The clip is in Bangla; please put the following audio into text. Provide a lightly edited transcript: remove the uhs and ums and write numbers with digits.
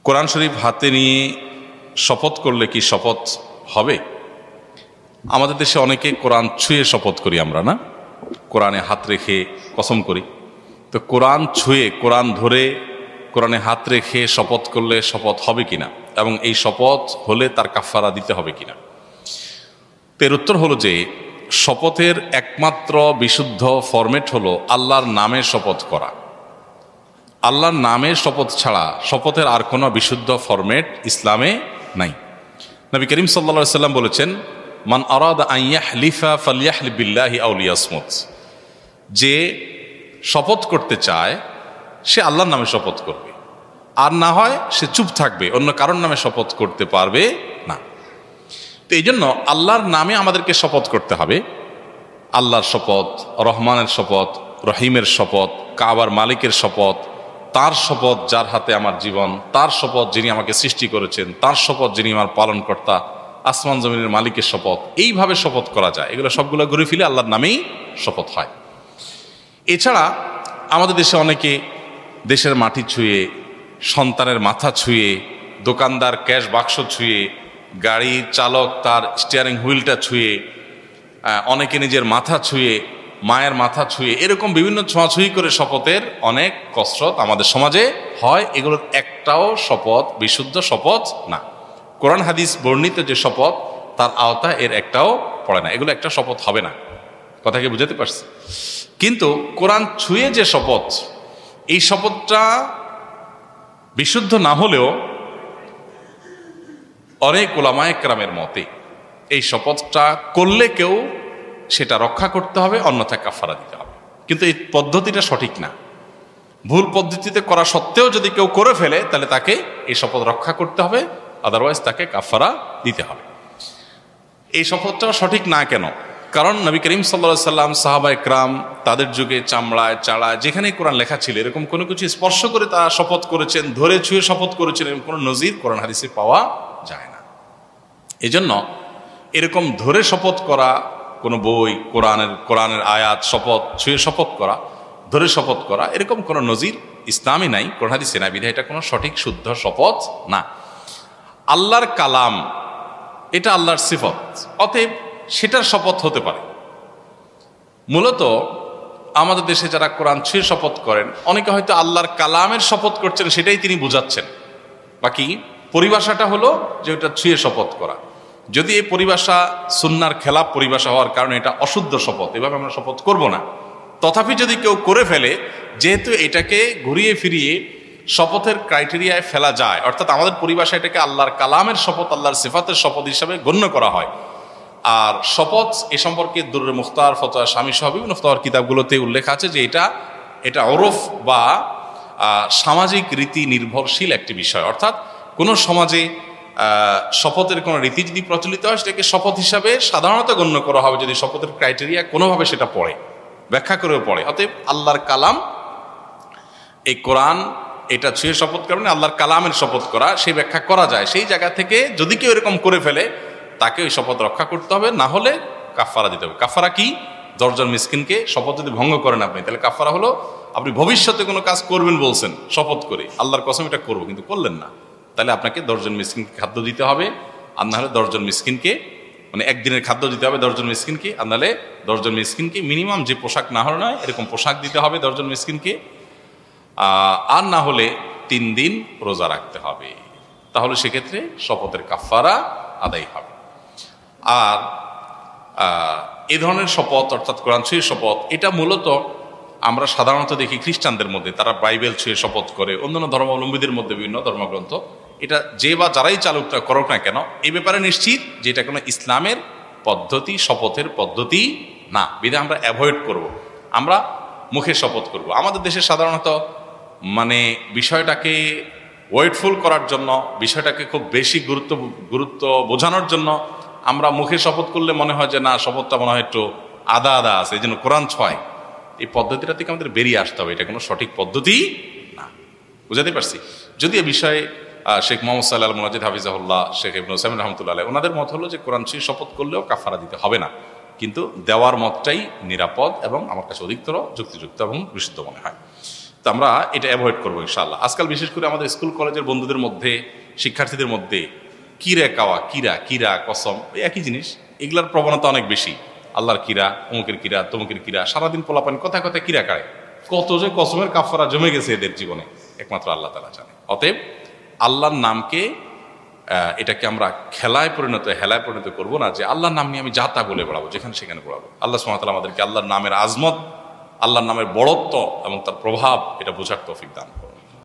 কোরআন শরীফ হাতে নিয়ে শপথ করলে কি শপথ হবে? আমাদের দেশে অনেকে কোরআন ছুঁয়ে শপথ করি আমরা, না? কোরআনে হাত রেখে কসম করি। তো কোরআন ছুঁয়ে, কোরআন ধরে, কোরআনে হাত রেখে শপথ করলে শপথ হবে কিনা, এবং এই শপথ হলে তার কাফারা দিতে হবে কিনা? তো এর উত্তর হলো যে শপথের একমাত্র বিশুদ্ধ ফরম্যাট হলো আল্লাহর নামে শপথ করা। আল্লাহর নামে শপথ ছাড়া শপথের আর কোনো বিশুদ্ধ ফরম্যাট ইসলামে নাই। নবী করিম সাল্লাল্লাহু আলাইহি ওয়াসাল্লাম বলেছেন, মান আরাদা আন ইয়াহলিফা ফালইয়াহলিফ বিল্লাহি আও লিয়াসমুত। যে শপথ করতে চায় সে আল্লাহর নামে শপথ করবে, আর না হয় সে চুপ থাকবে, অন্য কারোর নামে শপথ করতে পারবে না। তো এই জন্য আল্লাহর নামে আমাদেরকে শপথ করতে হবে। আল্লাহর শপথ, রহমানের শপথ, রহিমের শপথ, কাবার মালিকের শপথ, তার শপথ যার হাতে আমার জীবন, তার শপথ যিনি আমাকে সৃষ্টি করেছেন, তার শপথ যিনি আমার পালনকর্তা, আসমান জমিনের মালিকের শপথ। এইভাবে শপথ করা যায়। এগুলো সবগুলো ঘুরে ফিরে আল্লাহর নামেই শপথ হয়। এছাড়া আমাদের দেশে অনেকে দেশের মাটি ছুঁয়ে, সন্তানের মাথা ছুঁয়ে, দোকানদার ক্যাশ বাক্স ছুঁয়ে, গাড়ির চালক তার স্টিয়ারিং হুইলটা ছুঁয়ে, অনেকে নিজের মাথা ছুঁয়ে, মায়ের মাথা ছুঁয়ে, এরকম বিভিন্ন ছোঁয়াছুঁয়ি করে শপথের অনেক কসরত আমাদের সমাজে হয়। এগুলোর একটাও শপথ বিশুদ্ধ শপথ না। কোরআন হাদিস বর্ণিত যে শপথ তার আওতা এর একটাও পড়ে না। এগুলো একটা শপথ হবে না। কথা কি বুঝাতে পারছি? কিন্তু কোরআন ছুঁয়ে যে শপথ, এই শপথটা বিশুদ্ধ না হলেও অনেক উলামায়ে কেরামের মতে এই শপথটা করলে কেউ সেটা রক্ষা করতে হবে, অন্যথায় কাফারা দিতে হবে। কিন্তু এই পদ্ধতিটা সঠিক না। ভুল পদ্ধতিতে করা সত্ত্বেও যদি কেউ করে ফেলে তাহলে তাকে এই শপথ রক্ষা করতে হবে, আদারওয়াইজ তাকে কাফারা দিতে হবে। এই শপথটাও সঠিক না কেন? কারণ নবী করিম সাল্লাল্লাহু আলাইহি সাল্লাম, সাহাবা একরাম তাদের যুগে চামড়ায়, চাড়ায় যেখানেই কোরআন লেখা ছিল এরকম কোনো কিছু স্পর্শ করে তারা শপথ করেছেন, ধরে ছুঁয়ে শপথ করেছেন, এরকম কোনো নজির কোরআন হাদিসে পাওয়া যায় না। এজন্য এরকম ধরে শপথ করা কোনো বই, কোরআনের আয়াত, শপথ ছুঁয়ে শপথ করা, ধরে শপথ করা, এরকম কোনো নজির ইসলামে নাই, কোরআন হাদিসে নাই। বিধায় এটা কোনো সঠিক শুদ্ধ শপথ না। আল্লাহর কালাম এটা আল্লাহর সিফত, অতএব সেটার শপথ হতে পারে। মূলত আমাদের দেশে যারা কোরআন ছুঁয়ে শপথ করেন অনেকে হয়তো আল্লাহর কালামের শপথ করছেন, সেটাই তিনি বুঝাচ্ছেন। বাকি পরিভাষাটা হলো যে ওটা ছুঁয়ে শপথ করা। যদি এই পরিভাষা সুন্নাহর খেলাফ পরিভাষা হওয়ার কারণে এটা অশুদ্ধ শপথ, এভাবে আমরা শপথ করব না। তথাপি যদি কেউ করে ফেলে, যেহেতু এটাকে ঘুরিয়ে ফিরিয়ে শপথের ক্রাইটেরিয়ায় ফেলা যায়, অর্থাৎ আমাদের পরিভাষা এটাকে আল্লাহর কালামের শপথ, আল্লাহর সিফাতের শপথ হিসাবে গণ্য করা হয়। আর শপথ এ সম্পর্কে দুররে মুখতার, ফতোয়া শামী সহ বিভিন্ন ফতোয়ার কিতাবগুলোতে উল্লেখ আছে যে এটা ওরফ বা সামাজিক রীতি নির্ভরশীল একটি বিষয়। অর্থাৎ কোনো সমাজে শপথের কোনো রীতি যদি প্রচলিত হয় সেটাকে শপথ হিসাবে সাধারণত গণ্য করা হবে যদি শপথের ক্রাইটেরিয়া কোনোভাবে সেটা পড়ে, ব্যাখ্যা করেও পড়ে। অতএব আল্লাহর কালাম, এই কোরআন, এটা ছুঁয়ে শপথ করা মানে আল্লাহর কালামের শপথ করা, সেই ব্যাখ্যা করা যায়। সেই জায়গা থেকে যদি কেউ এরকম করে ফেলে তাকে ওই শপথ রক্ষা করতে হবে, না হলে কাফারা দিতে হবে। কাফারা কি? 10 জন মিসকিনকে শপথ যদি ভঙ্গ করেন আপনি, তাহলে কাফারা হলো আপনি ভবিষ্যতে কোনো কাজ করবেন বলছেন শপথ করে, আল্লাহর কসম এটা করবো, কিন্তু করলেন না, তাহলে আপনাকে 10 জন মিসকিনকে খাদ্য দিতে হবে। আর না হলে 10 জন মিসকিনকে, মানে একদিনের খাদ্য দিতে হবে 10 জন মিসকিনকে। আর নাহলে 10 জন মিসকিনকে মিনিমাম যে পোশাক না হলে নয় এরকম পোশাক দিতে হবে 10 জন মিসকিনকে। আর না হলে 3 দিন রোজা রাখতে হবে। তাহলে সেক্ষেত্রে শপথের কাফারা আদায় হবে। আর এ ধরনের শপথ, অর্থাৎ কোরআন ছুঁয়ে শপথ, এটা মূলত আমরা সাধারণত দেখি খ্রিস্টানদের মধ্যে, তারা বাইবেল ছুঁয়ে শপথ করে, অন্যান্য ধর্মাবলম্বীদের মধ্যে বিভিন্ন ধর্মগ্রন্থ। এটা যে বা যারাই চালুকটা করুক না কেন, এই ব্যাপারে নিশ্চিত যে এটা কোনো ইসলামের পদ্ধতি, শপথের পদ্ধতি না। বিধায় আমরা অ্যাভয়েড করব, আমরা মুখে শপথ করব। আমাদের দেশে সাধারণত মানে বিষয়টাকে ওয়েটফুল করার জন্য, বিষয়টাকে খুব বেশি গুরুত্ব বোঝানোর জন্য আমরা মুখে শপথ করলে মনে হয় যে না, শপথটা মনে হয় একটু আদা আদা আছে, এই জন্য কোরআন ছয়। এই পদ্ধতিটা থেকে আমাদের বেরিয়ে আসতে হবে, এটা কোনো সঠিক পদ্ধতি না। বুঝাতে পারছি? যদি এ বিষয়ে শেখ মোহাম্মদ সাল্লাহ মুনাজিদ হাফিজাহুল্লাহ, শেখ ইবনে উসাইমিন রহমতুল্লাহ আলাইহি, ওনাদের মত হলো যে কোরআন ছুঁয়ে শপথ করলেও কাফারা দিতে হবে না, কিন্তু দেওয়ার মতটাই নিরাপদ এবং আমার কাছে অধিকতর যুক্তিযুক্ত এবং বিশুদ্ধ মনে হয়। তো আমরা এটা অ্যাভয়েড করবো ইনশাআল্লাহ। আজকাল বিশেষ করে আমাদের স্কুল কলেজের বন্ধুদের মধ্যে, শিক্ষার্থীদের মধ্যে কিরা কাওয়া, কিরা কসম, এই একই জিনিস, এগুলার প্রবণতা অনেক বেশি। আল্লাহর কিরা, অমুকের কিরা, তমুকের কিরা, সারাদিন পোলাপান কথায় কথায় কিরা কায়। কত যে কসমের কাফারা জমে গেছে এদের জীবনে, একমাত্র আল্লাহ তাআলা জানে। অতএব আল্লাহর নামকে এটাকে আমরা হেলায় পরিণত করবো না, যে আল্লাহর নাম নিয়ে আমি যা তা বলে বেড়াবো, যেখানে সেখানে বেড়াবো। আল্লাহ সুবহানাহু ওয়া তাআলা আমাদেরকে আল্লাহর নামের আজমত, আল্লাহর নামের বড়ত্ব এবং তার প্রভাব এটা বোঝার তৌফিক দান করুন।